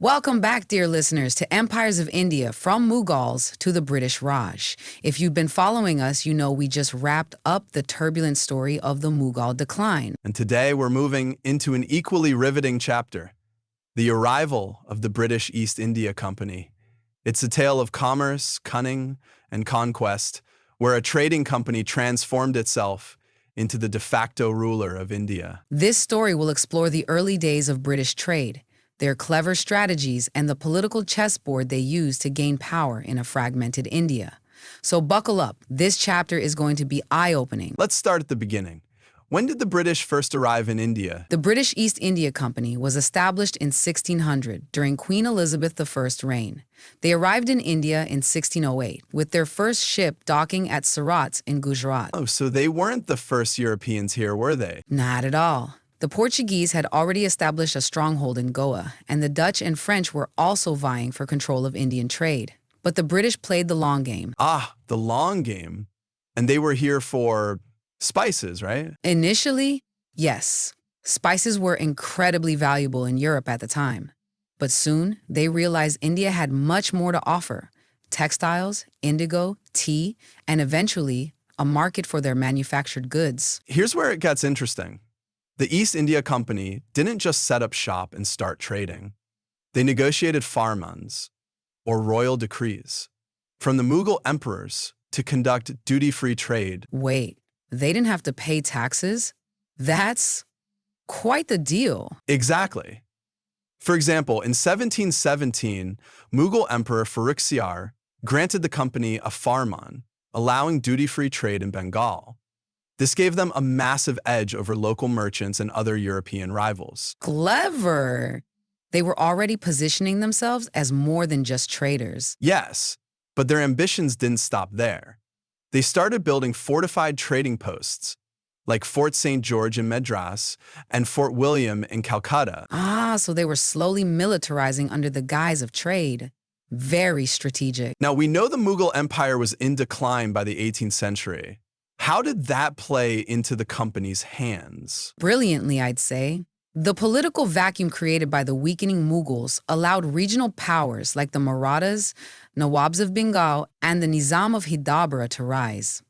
Welcome back, dear listeners, to Empires of India, from Mughals to the British Raj. If you've been following us, you know we just wrapped up the turbulent story of the Mughal decline. And today we're moving into an equally riveting chapter, the arrival of the British East India Company. It's a tale of commerce, cunning, and conquest, where a trading company transformed itself into the de facto ruler of India. This story will explore the early days of British trade, their clever strategies, and the political chessboard they used to gain power in a fragmented India. So buckle up. This chapter is going to be eye-opening. Let's start at the beginning. When did the British first arrive in India? The British East India Company was established in 1600 during Queen Elizabeth I's reign. They arrived in India in 1608, with their first ship docking at Surat in Gujarat. Oh, so they weren't the first Europeans here, were they? Not at all. The Portuguese had already established a stronghold in Goa, and the Dutch and French were also vying for control of Indian trade. But the British played the long game. Ah, the long game. And they were here for spices, right? Initially, yes. Spices were incredibly valuable in Europe at the time. But soon, they realized India had much more to offer: textiles, indigo, tea, and eventually, a market for their manufactured goods. Here's where it gets interesting. The East India Company didn't just set up shop and start trading. They negotiated farmans, or royal decrees, from the Mughal emperors to conduct duty-free trade. Wait, they didn't have to pay taxes? That's quite the deal. Exactly. For example, in 1717, Mughal Emperor Farrukhsiyar granted the company a farman, allowing duty-free trade in Bengal. This gave them a massive edge over local merchants and other European rivals. Clever. They were already positioning themselves as more than just traders. Yes, but their ambitions didn't stop there. They started building fortified trading posts, like Fort St. George in Madras and Fort William in Calcutta. Ah, so they were slowly militarizing under the guise of trade. Very strategic. Now, we know the Mughal Empire was in decline by the 18th century. How did that play into the company's hands? Brilliantly, I'd say. The political vacuum created by the weakening Mughals allowed regional powers like the Marathas, Nawabs of Bengal, and the Nizam of Hyderabad to rise.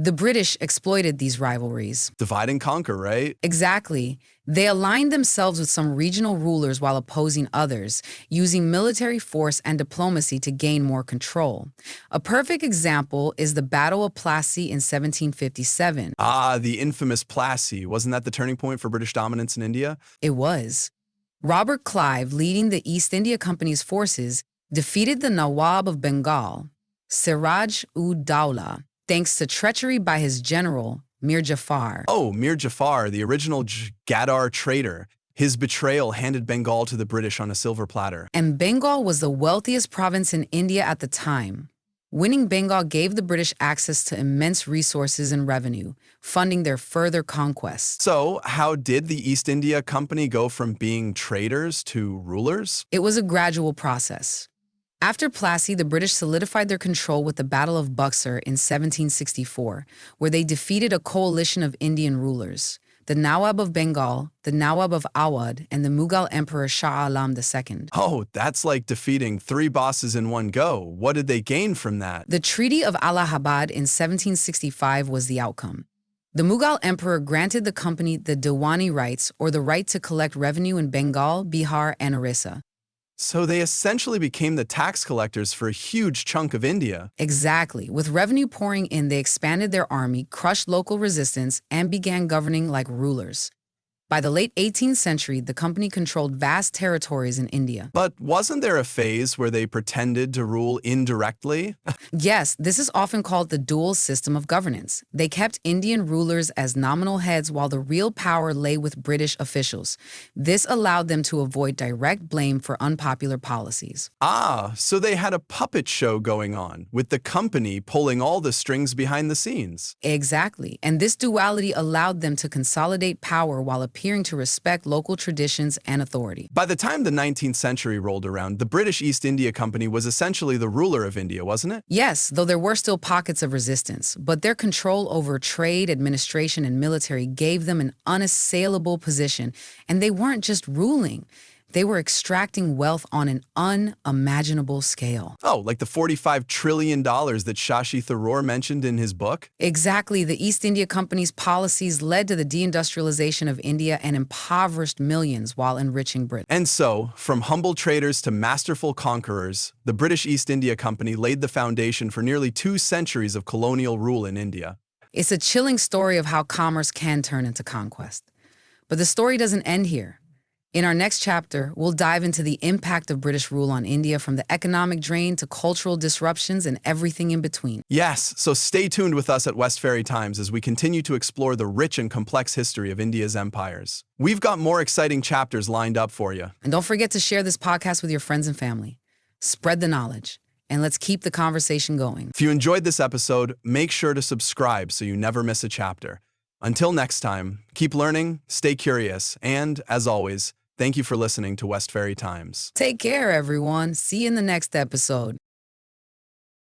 The British exploited these rivalries. Divide and conquer, right? Exactly. They aligned themselves with some regional rulers while opposing others, using military force and diplomacy to gain more control. A perfect example is the Battle of Plassey in 1757. Ah, the infamous Plassey. Wasn't that the turning point for British dominance in India? It was. Robert Clive, leading the East India Company's forces, defeated the Nawab of Bengal, Siraj-ud-Dawla, thanks to treachery by his general, Mir Jafar. Oh, Mir Jafar, the original Gadar traitor. His betrayal handed Bengal to the British on a silver platter. And Bengal was the wealthiest province in India at the time. Winning Bengal gave the British access to immense resources and revenue, funding their further conquests. So, how did the East India Company go from being traders to rulers? It was a gradual process. After Plassey, the British solidified their control with the Battle of Buxar in 1764, where they defeated a coalition of Indian rulers: the Nawab of Bengal, the Nawab of Awadh, and the Mughal Emperor Shah Alam II. Oh, that's like defeating 3 bosses in one go. What did they gain from that? The Treaty of Allahabad in 1765 was the outcome. The Mughal Emperor granted the company the Diwani rights, or the right to collect revenue in Bengal, Bihar, and Orissa. So they essentially became the tax collectors for a huge chunk of India. Exactly. With revenue pouring in, they expanded their army, crushed local resistance, and began governing like rulers. By the late 18th century, the company controlled vast territories in India. But wasn't there a phase where they pretended to rule indirectly? Yes, this is often called the dual system of governance. They kept Indian rulers as nominal heads while the real power lay with British officials. This allowed them to avoid direct blame for unpopular policies. Ah, so they had a puppet show going on, with the company pulling all the strings behind the scenes. Exactly. And this duality allowed them to consolidate power while appearing to respect local traditions and authority. By the time the 19th century rolled around, the British East India Company was essentially the ruler of India, wasn't it? Yes, though there were still pockets of resistance, but their control over trade, administration, and military gave them an unassailable position, and they weren't just ruling. They were extracting wealth on an unimaginable scale. Oh, like the $45 trillion that Shashi Tharoor mentioned in his book? Exactly, the East India Company's policies led to the deindustrialization of India and impoverished millions while enriching Britain. And so, from humble traders to masterful conquerors, the British East India Company laid the foundation for nearly 2 centuries of colonial rule in India. It's a chilling story of how commerce can turn into conquest. But the story doesn't end here. In our next chapter, we'll dive into the impact of British rule on India, from the economic drain to cultural disruptions and everything in between. Yes, so stay tuned with us at Westferry Times as we continue to explore the rich and complex history of India's empires. We've got more exciting chapters lined up for you. And don't forget to share this podcast with your friends and family. Spread the knowledge, and let's keep the conversation going. If you enjoyed this episode, make sure to subscribe so you never miss a chapter. Until next time, keep learning, stay curious, and, as always, thank you for listening to Westferry Times. Take care, everyone. See you in the next episode.